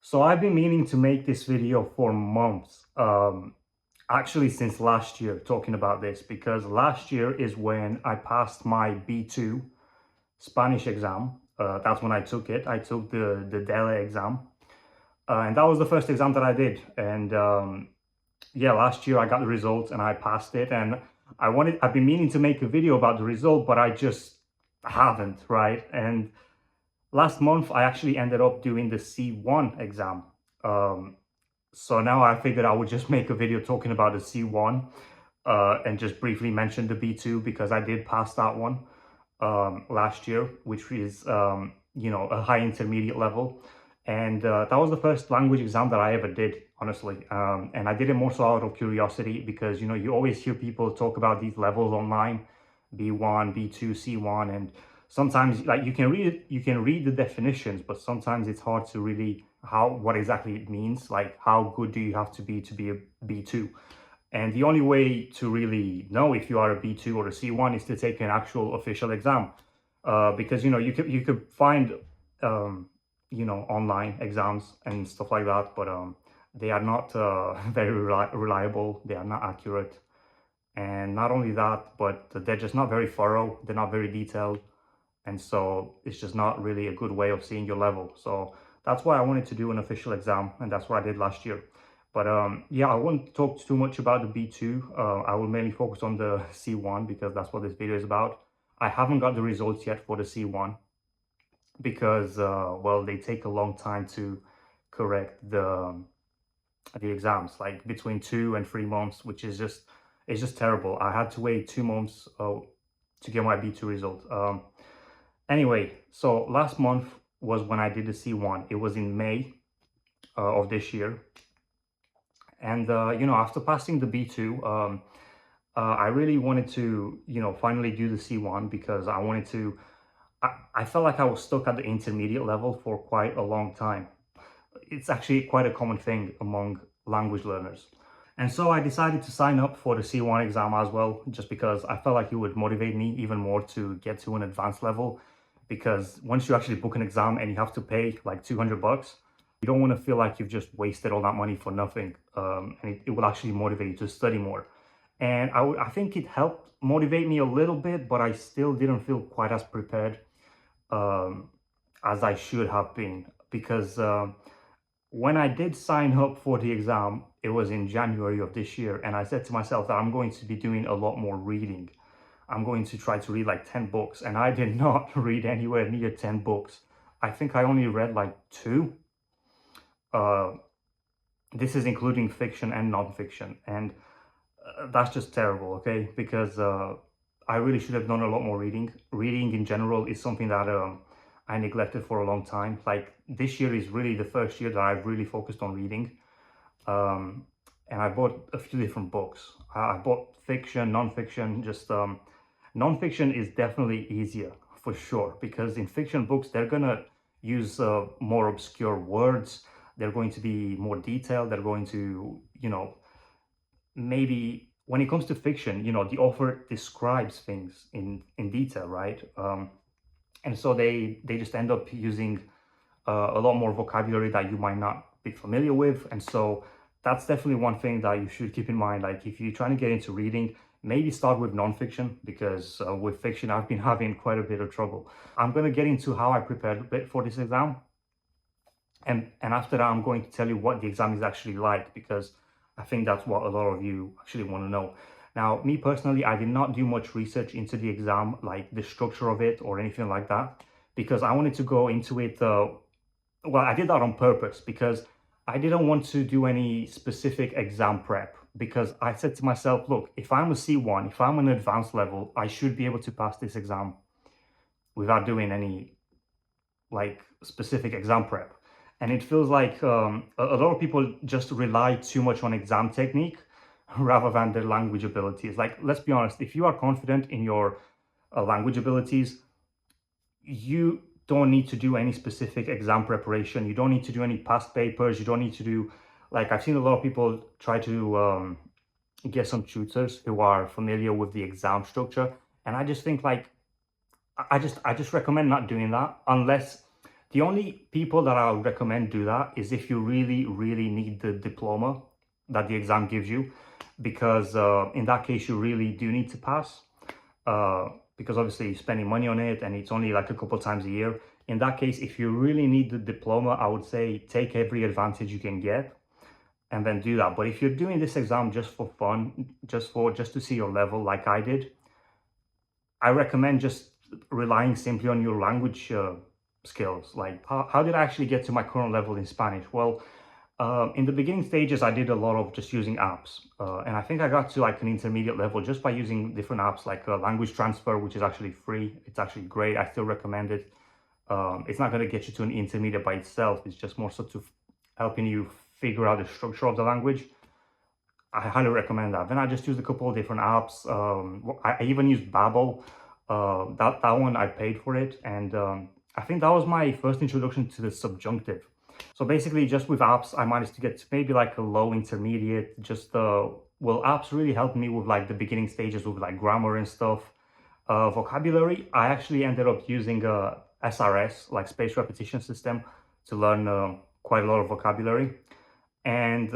So I've been meaning to make this video for months, actually since last year, talking about this, because last year is when I passed my B2 Spanish exam. That's when I took it. I took the DELE exam, and that was the first exam that I did. And yeah, last year I got the results and I passed it. And I've been meaning to make a video about the result, but I just haven't, right? And last month I actually ended up doing the C1 exam. Um, so now I figured I would just make a video talking about the C1 and just briefly mention the B2 because I did pass that one last year, which is, a high intermediate level. And that was the first language exam that I ever did, honestly. And I did it more so out of curiosity because, you always hear people talk about these levels online, B1, B2, C1, and sometimes like you can read the definitions, but sometimes it's hard to really what exactly it means, like how good do you have to be a B2. And the only way to really know if you are a B2 or a C1 is to take an actual official exam, because you could find online exams and stuff like that, but they are not very reliable. They are not accurate, and not only that, but they're just not very thorough. They're not very detailed, and so it's just not really a good way of seeing your level. So that's why I wanted to do an official exam, and that's what I did last year. But yeah, I won't talk too much about the B2. I will mainly focus on the C1 because that's what this video is about. I haven't got the results yet for the C1 because well, they take a long time to correct the exams, like between 2 and 3 months, which is just it's just terrible. I had to wait 2 months to get my B2 result. Anyway, so last month was when I did the C1. It was in May of this year. And, after passing the B2, I really wanted to, finally do the C1 because I felt like I was stuck at the intermediate level for quite a long time. It's actually quite a common thing among language learners. And so I decided to sign up for the C1 exam as well, just because I felt like it would motivate me even more to get to an advanced level. Because once you actually book an exam and you have to pay like 200 bucks, you don't want to feel like you've just wasted all that money for nothing. And it will actually motivate you to study more. And I think it helped motivate me a little bit, but I still didn't feel quite as prepared um, as I should have been. Because when I did sign up for the exam, it was in January of this year. And I said to myself that I'm going to be doing a lot more reading. I'm going to try to read like 10 books. And I did not read anywhere near 10 books. I think I only read like 2. Uh, this is including fiction and non-fiction. And that's just terrible, okay? Because I really should have done a lot more reading. Reading in general is something that I neglected for a long time. Like this year is really the first year that I've really focused on reading. And I bought a few different books. I bought fiction, non-fiction, just non-fiction is definitely easier for sure, because in fiction books, they're gonna use more obscure words. They're going to be more detailed. They're going to, maybe when it comes to fiction, the author describes things in detail, right? And so they just end up using a lot more vocabulary that you might not be familiar with. And so that's definitely one thing that you should keep in mind. Like if you're trying to get into reading, maybe start with nonfiction, because with fiction, I've been having quite a bit of trouble. I'm going to get into how I prepared a bit for this exam. And after that, I'm going to tell you what the exam is actually like, because I think that's what a lot of you actually want to know. Now, me personally, I did not do much research into the exam, like the structure of it or anything like that, because I wanted to go into it. Well, I did that on purpose because I didn't want to do any specific exam prep, because I said to myself, look, if I'm a C1, if I'm an advanced level, I should be able to pass this exam without doing any like specific exam prep. And it feels like a lot of people just rely too much on exam technique rather than their language abilities. Like, let's be honest, if you are confident in your language abilities, you don't need to do any specific exam preparation. You don't need to do any past papers. You don't need to do, like, I've seen a lot of people try to get some tutors who are familiar with the exam structure. And I just think like, I just recommend not doing that unless The only people that I would recommend do that is if you really, really need the diploma that the exam gives you, because in that case, you really do need to pass. Because obviously you're spending money on it and it's only like a couple times a year. In that case, if you really need the diploma, I would say take every advantage you can get and then do that. But if you're doing this exam just for fun, just to see your level like I did, I recommend just relying simply on your language skills. Like, how did I actually get to my current level in Spanish? Well, in the beginning stages, I did a lot of just using apps. And I think I got to like an intermediate level just by using different apps like Language Transfer, which is actually free. It's actually great. I still recommend it. It's not going to get you to an intermediate by itself. It's just more so to helping you figure out the structure of the language. I highly recommend that. Then I just used a couple of different apps. I even used Babbel. That one I paid for it, and I think that was my first introduction to the subjunctive. So basically, just with apps, I managed to get to maybe like a low intermediate. Just well, apps really helped me with like the beginning stages with like grammar and stuff. Vocabulary, I actually ended up using a SRS, like spaced repetition system, to learn quite a lot of vocabulary. And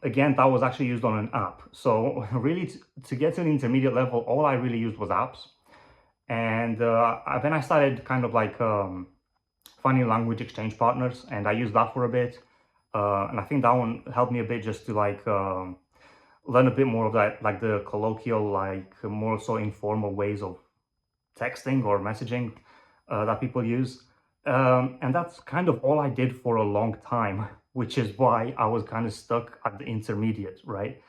again, that was actually used on an app. So really, to get to an intermediate level, all I really used was apps. And then I started kind of like finding language exchange partners, and I used that for a bit. And I think that one helped me a bit just to like learn a bit more of that, like the colloquial, like more so informal ways of texting or messaging that people use. And that's kind of all I did for a long time, which is why I was kind of stuck at the intermediate, right?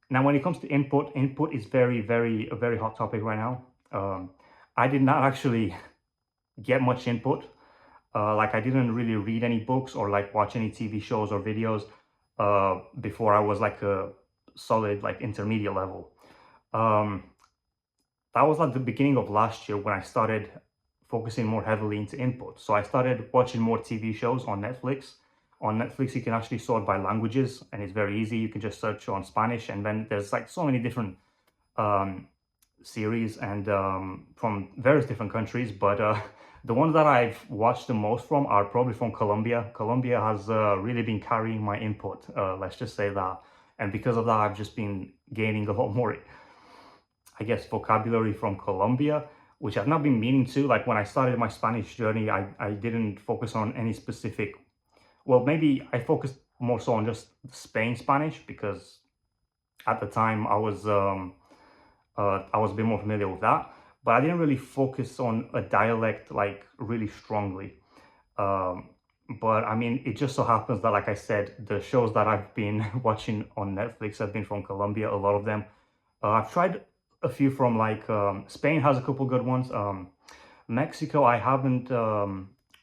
Now, when it comes to input is a very hot topic right now. I did not actually get much input. Like I didn't really read any books or like watch any TV shows or videos before I was like a solid like intermediate level. Um, that was like the beginning of last year when I started focusing more heavily into input. So I started watching more TV shows on Netflix. On Netflix, you can actually sort by languages, and it's very easy. You can just search on Spanish, and then there's like so many different um, series and from various different countries. But the ones that I've watched the most from are probably from Colombia. Colombia has really been carrying my input. Let's just say that, and because of that, I've just been gaining a lot more, I guess, vocabulary from Colombia, which I've not been meaning to. Like when I started my Spanish journey, I didn't focus on any specific, well, maybe I focused more so on just Spain Spanish because at the time I was a bit more familiar with that, but I didn't really focus on a dialect like really strongly. Um, but I mean, it just so happens that, like I said, the shows that I've been watching on Netflix have been from Colombia, a lot of them. I've tried a few from like Spain has a couple good ones. Mexico, I haven't.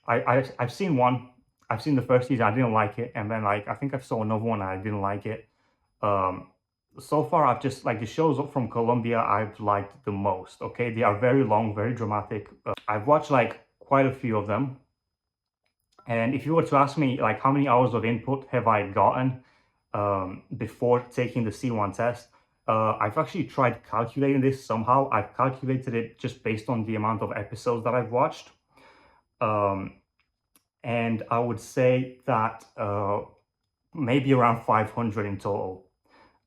I've seen one. I've seen the first season. I didn't like it, and then like I think I saw another one and I didn't like it. Um, so far, I've just like the shows from Colombia I've liked the most. Okay, they are very long, very dramatic. I've watched like quite a few of them, and if you were to ask me like how many hours of input have I gotten before taking the C1 test, I've actually tried calculating this somehow. I've calculated it just based on the amount of episodes that I've watched. Um, and I would say that maybe around 500 in total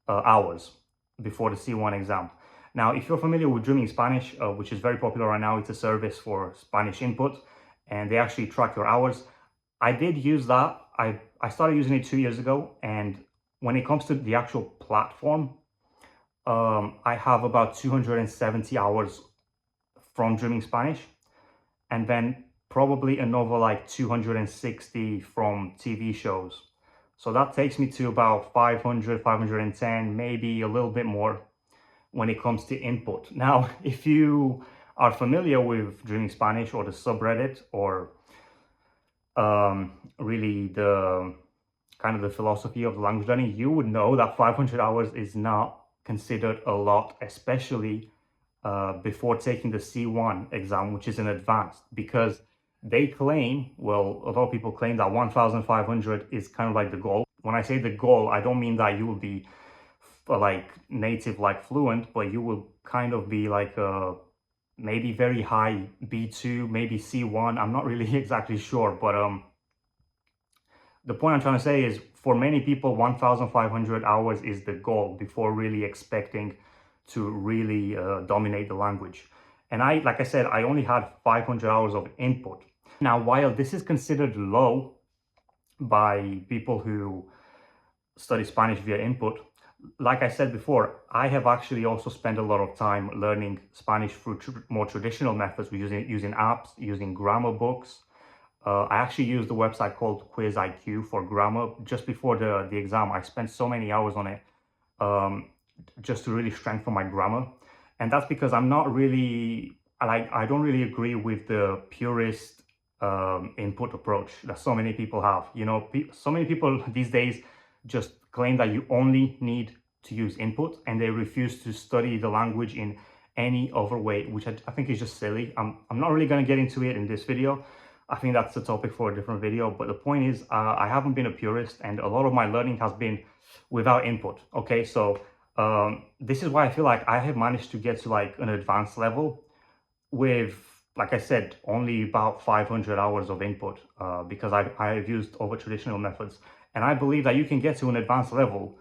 hours before the C1 exam. Now, if you're familiar with Dreaming Spanish, which is very popular right now, it's a service for Spanish input, and they actually track your hours. I did use that. I started using it 2 years ago, and when it comes to the actual platform, I have about 270 hours from Dreaming Spanish, and then probably another like 260 from TV shows. So that takes me to about 500, 510, maybe a little bit more when it comes to input. Now, if you are familiar with Dreaming Spanish or the subreddit or really the kind of the philosophy of the language learning, you would know that 500 hours is not considered a lot, especially before taking the C1 exam, which is an advanced, because they claim, well, a lot of people claim that 1,500 is kind of like the goal. When I say the goal, I don't mean that you will be like native, like fluent, but you will kind of be like maybe very high B2, maybe C1. I'm not really exactly sure, but the point I'm trying to say is for many people, 1,500 hours is the goal before really expecting to really dominate the language. And like I said, I only had 500 hours of input. Now, while this is considered low by people who study Spanish via input, like I said before, I have actually also spent a lot of time learning Spanish through more traditional methods, using apps, using grammar books. I actually used a website called Quiz IQ for grammar just before the exam. I spent so many hours on it um, just to really strengthen my grammar. And that's because I'm not really, I don't really agree with the purist input approach that so many people have. You know, so many people these days just claim that you only need to use input and they refuse to study the language in any other way, which I think is just silly. I'm not really going to get into it in this video. I think that's a topic for a different video. But the point is, I haven't been a purist, and a lot of my learning has been without input. Okay, so this is why I feel like I have managed to get to like an advanced level with, like I said, only about 500 hours of input because I've used over traditional methods. And I believe that you can get to an advanced level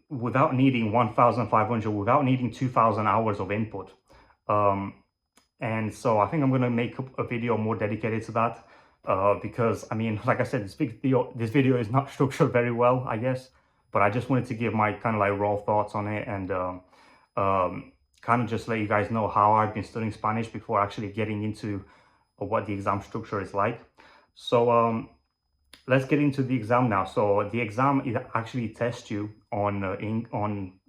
without needing 1,500, without needing 2,000 hours of input. And so I think I'm going to make a video more dedicated to that because, I mean, like I said, this video is not structured very well, I guess, but I just wanted to give my kind of like raw thoughts on it and kind of just let you guys know how I've been studying Spanish before actually getting into what the exam structure is like. So let's get into the exam now. So the exam, it actually tests you on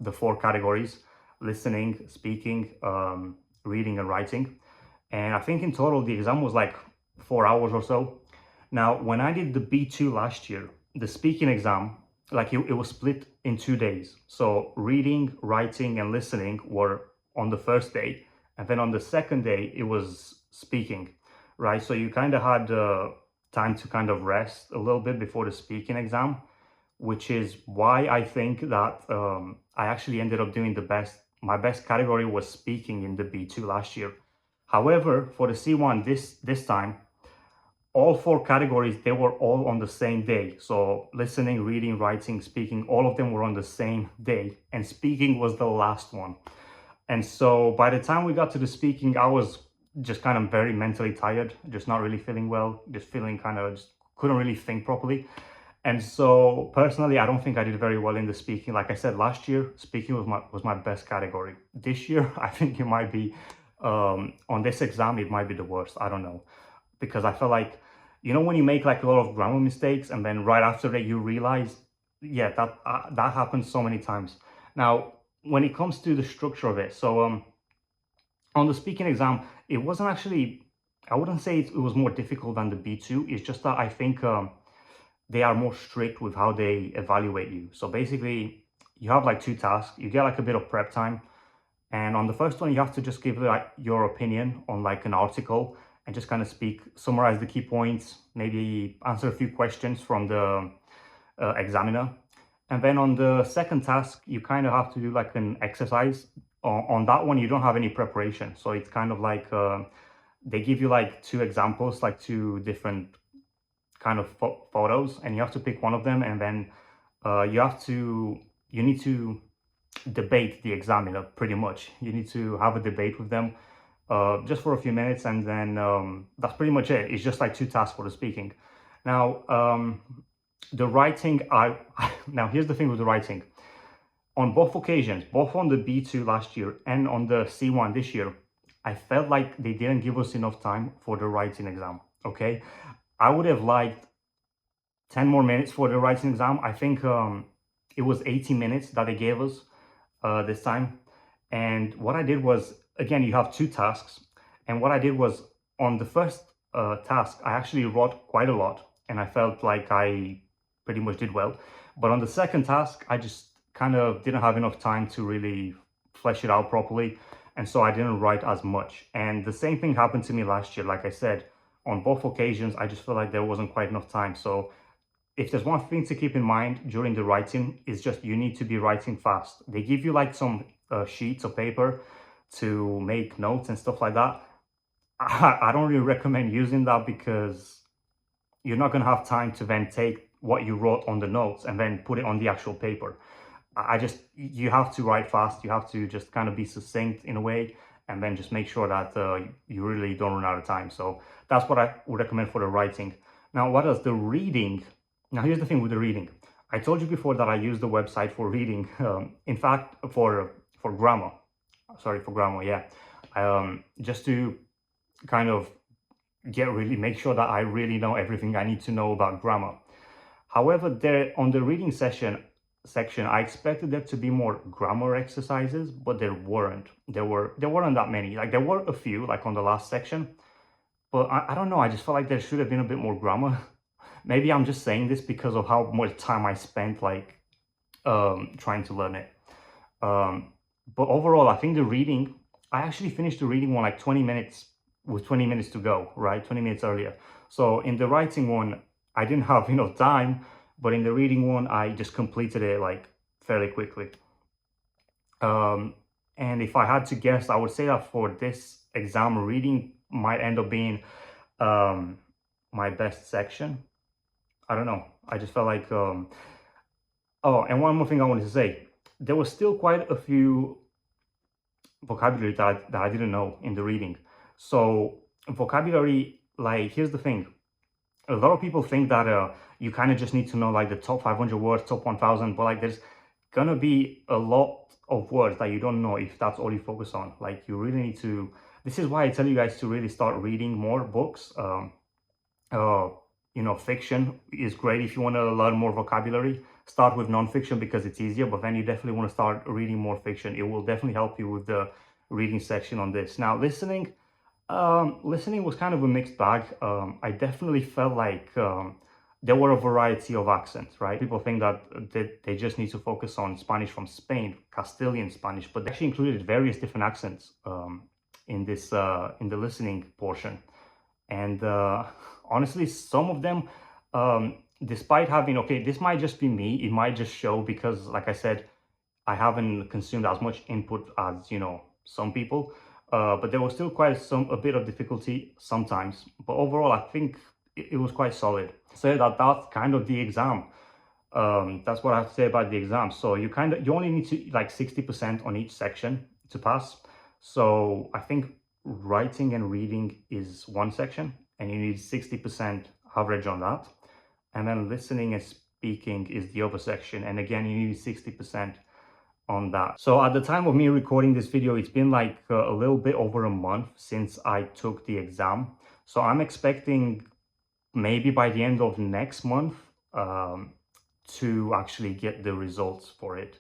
the 4 categories: listening, speaking, reading, and writing. And I think in total the exam was like 4 hours or so. Now, when I did the B2 last year, the speaking exam, like it was split in 2 days. So reading, writing, and listening were on the first day, and then on the second day it was speaking, right? So you kind of had time to kind of rest a little bit before the speaking exam, which is why I think that I actually ended up doing the best. My best category was speaking in the B2 last year. However, for the C1 this time, all 4 categories, they were all on the same day. So listening, reading, writing, speaking, all of them were on the same day, and speaking was the last one. And so by the time we got to the speaking, I was just kind of very mentally tired, just not really feeling well, just feeling kind of just couldn't really think properly. And so personally, I don't think I did very well in the speaking. Like I said, last year, speaking was my best category. This year, I think it might be, on this exam, it might be the worst. I don't know. Because I feel like, you know, when you make like a lot of grammar mistakes and then right after that you realize, yeah, that happens so many times. Now, when it comes to the structure of it, so on the speaking exam, it wasn't actually, I wouldn't say it was more difficult than the B2. It's just that I think they are more strict with how they evaluate you. So basically, you have like 2 tasks. You get like a bit of prep time. And on the first one, you have to just give like your opinion on like an article and just kind of summarize the key points, maybe answer a few questions from the examiner. And then on the second task, you kind of have to do like an exercise. On that one, you don't have any preparation. So it's kind of like they give you like 2 examples, like 2 different kind of photos, and you have to pick one of them. And then you need to debate the examiner pretty much. You need to have a debate with them just for a few minutes, and then that's pretty much it. It's just like 2 tasks for the speaking. Now, the writing, now here's the thing with the writing. On both occasions, both on the B2 last year and on the C1 this year, I felt like they didn't give us enough time for the writing exam, okay? I would have liked 10 more minutes for the writing exam. I think it was 80 minutes that they gave us this time. And what I did was, again, you have 2 tasks. And what I did was, on the first task, I actually wrote quite a lot. And I felt like I pretty much did well. But on the second task, I just kind of didn't have enough time to really flesh it out properly. And so I didn't write as much. And the same thing happened to me last year. Like I said, on both occasions, I just felt like there wasn't quite enough time. So if there's one thing to keep in mind during the writing, is just you need to be writing fast. They give you like some sheets of paper to make notes and stuff like that, I don't really recommend using that because you're not going to have time to then take what you wrote on the notes and then put it on the actual paper. I just, you have to write fast. You have to just kind of be succinct in a way, and then just make sure that you really don't run out of time. So that's what I would recommend for the writing. Now, what does the reading? Now, here's the thing with the reading. I told you before that I use the website for reading. In fact, for grammar. Sorry, for grammar. Yeah, just to kind of make sure that I really know everything I need to know about grammar. However, there on the reading section, I expected there to be more grammar exercises, but there weren't. There weren't that many. Like there were a few, like on the last section, but I don't know. I just felt like there should have been a bit more grammar. Maybe I'm just saying this because of how much time I spent like trying to learn it. But overall, I think the reading. I actually finished the reading one like 20 minutes with 20 minutes to go, right? 20 minutes earlier. So in the writing one, I didn't have enough time, but in the reading one, I just completed it like fairly quickly. And if I had to guess, I would say that for this exam, reading might end up being my best section. I don't know. I just felt like, oh, and one more thing I wanted to say. There was still quite a few vocabulary that I didn't know in the reading. So vocabulary, like, here's the thing. A lot of people think that you kind of just need to know like the top 500 words, top 1000, but like there's gonna be a lot of words that you don't know if that's all you focus on. Like you really need to, this is why I tell you guys to really start reading more books. You know, fiction is great if you want to learn more vocabulary. Start with nonfiction because it's easier, but then you definitely want to start reading more fiction. It will definitely help you with the reading section on this. Now, listening was kind of a mixed bag. I definitely felt like there were a variety of accents, right? People think that they just need to focus on Spanish from Spain, Castilian Spanish, but they actually included various different accents in this in the listening portion. And honestly, some of them, despite having, okay, this might just be me, it might just show because, like I said, I haven't consumed as much input as, you know, some people, but there was still quite a bit of difficulty sometimes. But overall, I think it was quite solid. So that's kind of the exam. That's what I have to say about the exam. So you only need to like 60% on each section to pass. So I think writing and reading is one section and you need 60% average on that. And then listening and speaking is the other section. And again, you need 60% on that. So at the time of me recording this video, it's been like a little bit over a month since I took the exam. So I'm expecting maybe by the end of next month to actually get the results for it.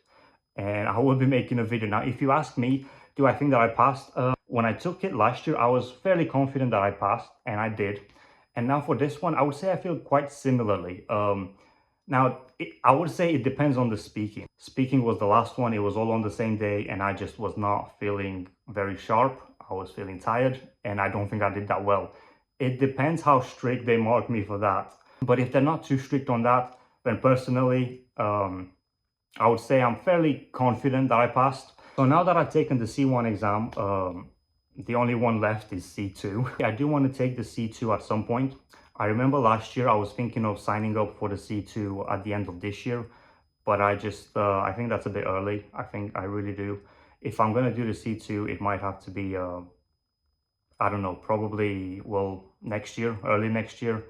And I will be making a video. Now, if you ask me, do I think that I passed? When I took it last year, I was fairly confident that I passed, and I did. And now for this one, I would say I feel quite similarly. Now, I would say it depends on the speaking. Speaking was the last one. It was all on the same day, and I just was not feeling very sharp. I was feeling tired, and I don't think I did that well. It depends how strict they mark me for that. But if they're not too strict on that, then personally, I would say I'm fairly confident that I passed. So now that I've taken the C1 exam, the only one left is C2. I do want to take the C2 at some point. I remember last year I was thinking of signing up for the C2 at the end of this year, but I I think that's a bit early. I really do. If I'm going to do the C2, it might have to be, I don't know, probably, well, next year, early next year.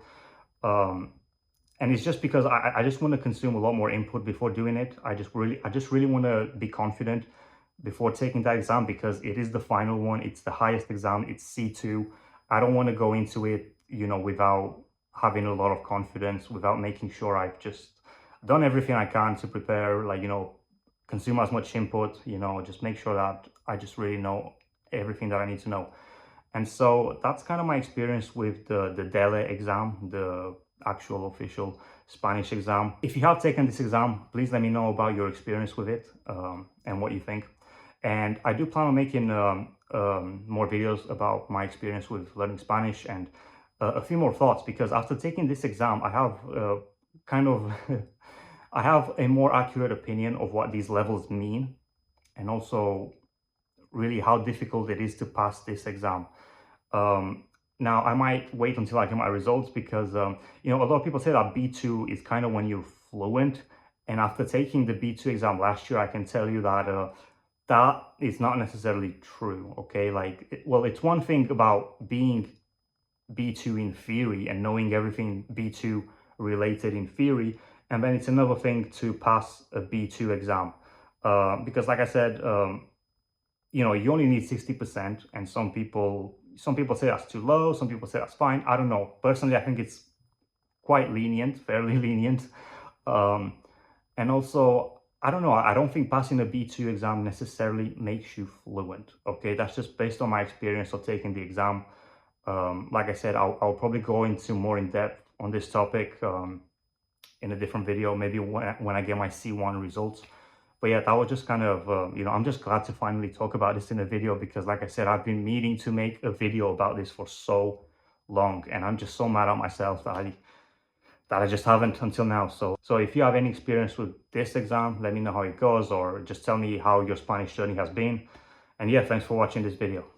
And it's just because I just want to consume a lot more input before doing it. I just really want to be confident before taking that exam because it is the final one. It's the highest exam. It's C2. I don't want to go into it, you know, without having a lot of confidence, without making sure I've just done everything I can to prepare, like, you know, consume as much input, you know, just make sure that I just really know everything that I need to know. And so that's kind of my experience with the DELE exam, the actual official Spanish exam. If you have taken this exam, please let me know about your experience with it and what you think. And I do plan on making more videos about my experience with learning Spanish and a few more thoughts, because after taking this exam, I have I have a more accurate opinion of what these levels mean, and also really how difficult it is to pass this exam. Um, Now, I might wait until I get my results because, a lot of people say that B2 is kind of when you're fluent. And after taking the B2 exam last year, I can tell you that that is not necessarily true. Okay. Like, well, it's one thing about being B2 in theory and knowing everything B2 related in theory. And then it's another thing to pass a B2 exam. Because, like I said, you only need 60%, and some people say that's too low, some people say that's fine. I don't know. Personally, I think it's quite lenient, fairly lenient. Um, and also, I don't know, I don't think passing a B2 exam necessarily makes you fluent. Okay, that's just based on my experience of taking the exam. Like I said, I'll probably go into more in depth on this topic in a different video, maybe when I get my C1 results. But yeah, that was just kind of, I'm just glad to finally talk about this in a video because, like I said, I've been meaning to make a video about this for so long, and I'm just so mad at myself that I just haven't until now. So if you have any experience with this exam, let me know how it goes, or just tell me how your Spanish journey has been. And yeah, thanks for watching this video.